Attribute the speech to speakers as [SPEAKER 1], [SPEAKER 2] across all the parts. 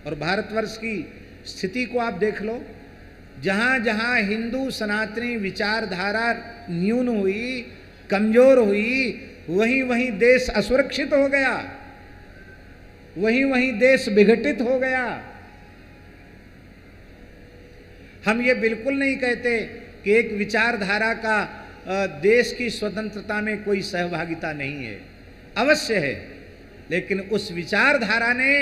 [SPEAKER 1] और भारतवर्ष की स्थिति को आप देख लो, जहाँ जहाँ हिंदू सनातनी विचारधारा न्यून हुई, कमजोर हुई, वहीं वहीं देश असुरक्षित हो गया, वहीं वहीं देश विघटित हो गया। हम ये बिल्कुल नहीं कहते कि एक विचारधारा का देश की स्वतंत्रता में कोई सहभागिता नहीं है, अवश्य है, लेकिन उस विचारधारा ने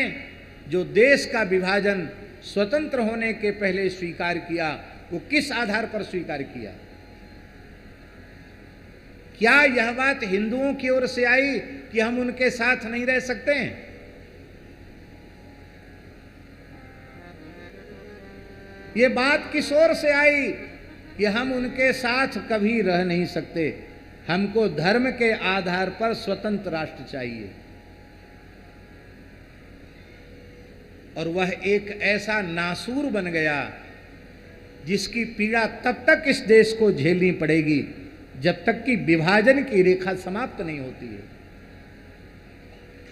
[SPEAKER 1] जो देश का विभाजन स्वतंत्र होने के पहले स्वीकार किया, वो किस आधार पर स्वीकार किया? क्या यह बात हिंदुओं की ओर से आई कि हम उनके साथ नहीं रह सकते हैं? ये बात किस ओर से आई कि हम उनके साथ कभी रह नहीं सकते, हमको धर्म के आधार पर स्वतंत्र राष्ट्र चाहिए। और वह एक ऐसा नासूर बन गया जिसकी पीड़ा तब तक इस देश को झेलनी पड़ेगी जब तक कि विभाजन की रेखा समाप्त नहीं होती है।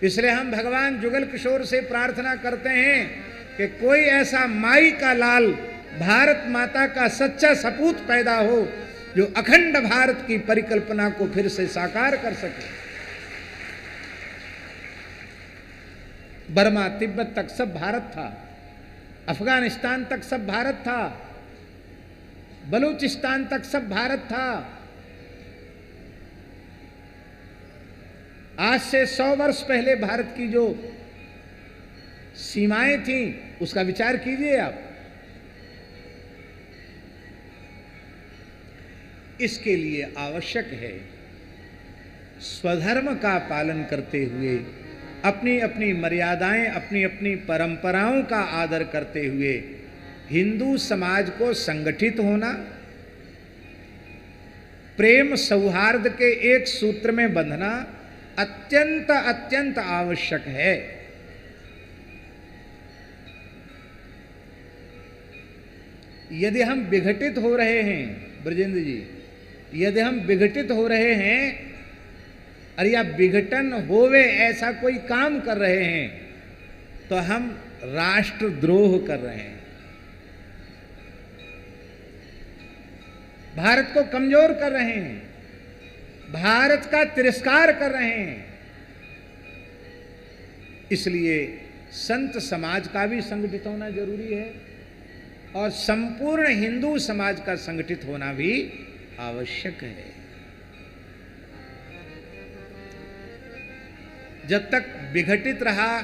[SPEAKER 1] इसलिए हम भगवान जुगल किशोर से प्रार्थना करते हैं कि कोई ऐसा माई का लाल, भारत माता का सच्चा सपूत पैदा हो जो अखंड भारत की परिकल्पना को फिर से साकार कर सके। बर्मा तिब्बत तक सब भारत था, अफगानिस्तान तक सब भारत था, बलूचिस्तान तक सब भारत था। आज से 100 वर्ष पहले भारत की जो सीमाएं थीं उसका विचार कीजिए आप। इसके लिए आवश्यक है स्वधर्म का पालन करते हुए, अपनी अपनी मर्यादाएं, अपनी अपनी परंपराओं का आदर करते हुए हिंदू समाज को संगठित होना, प्रेम सौहार्द के एक सूत्र में बंधना अत्यंत अत्यंत आवश्यक है। यदि हम विघटित हो रहे हैं, ब्रजेंद्र जी, यदि हम विघटित हो रहे हैं और या विघटन होवे ऐसा कोई काम कर रहे हैं तो हम राष्ट्रद्रोह कर रहे हैं, भारत को कमजोर कर रहे हैं, भारत का तिरस्कार कर रहे हैं। इसलिए संत समाज का भी संगठित होना जरूरी है और संपूर्ण हिंदू समाज का संगठित होना भी आवश्यक है। जब तक विघटित रहा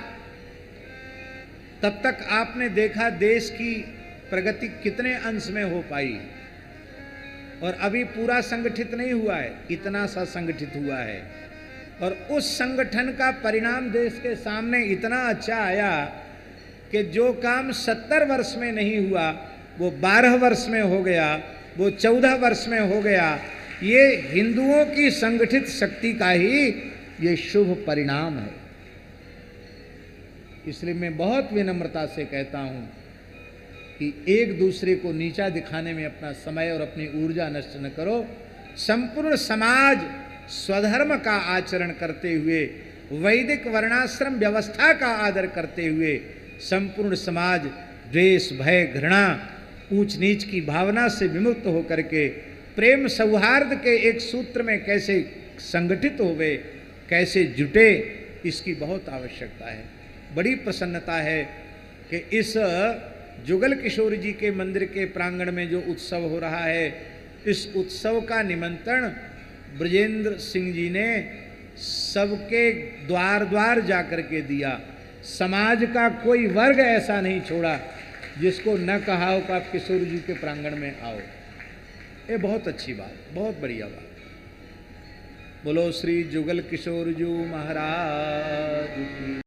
[SPEAKER 1] तब तक आपने देखा देश की प्रगति कितने अंश में हो पाई, और अभी पूरा संगठित नहीं हुआ है, इतना सा संगठित हुआ है। और उस संगठन का परिणाम देश के सामने इतना अच्छा आया कि जो काम 70 वर्ष में नहीं हुआ वो 12 वर्ष में हो गया, वो 14 वर्ष में हो गया। ये हिंदुओं की संगठित शक्ति का ही ये शुभ परिणाम है। इसलिए मैं बहुत विनम्रता से कहता हूं कि एक दूसरे को नीचा दिखाने में अपना समय और अपनी ऊर्जा नष्ट न करो। संपूर्ण समाज स्वधर्म का आचरण करते हुए, वैदिक वर्णाश्रम व्यवस्था का आदर करते हुए, संपूर्ण समाज द्वेष, भय, घृणा, ऊंच नीच की भावना से विमुक्त होकर के प्रेम सौहार्द के एक सूत्र में कैसे संगठित होवे, कैसे जुटे, इसकी बहुत आवश्यकता है। बड़ी प्रसन्नता है कि इस जुगल किशोर जी के मंदिर के प्रांगण में जो उत्सव हो रहा है, इस उत्सव का निमंत्रण ब्रजेंद्र सिंह जी ने सबके द्वार द्वार जाकर के दिया। समाज का कोई वर्ग ऐसा नहीं छोड़ा जिसको न कहा हो कि आप किशोर जी के प्रांगण में आओ। ये बहुत अच्छी बात, बहुत बढ़िया बात। बोलो श्री जुगल किशोर जी महाराज की।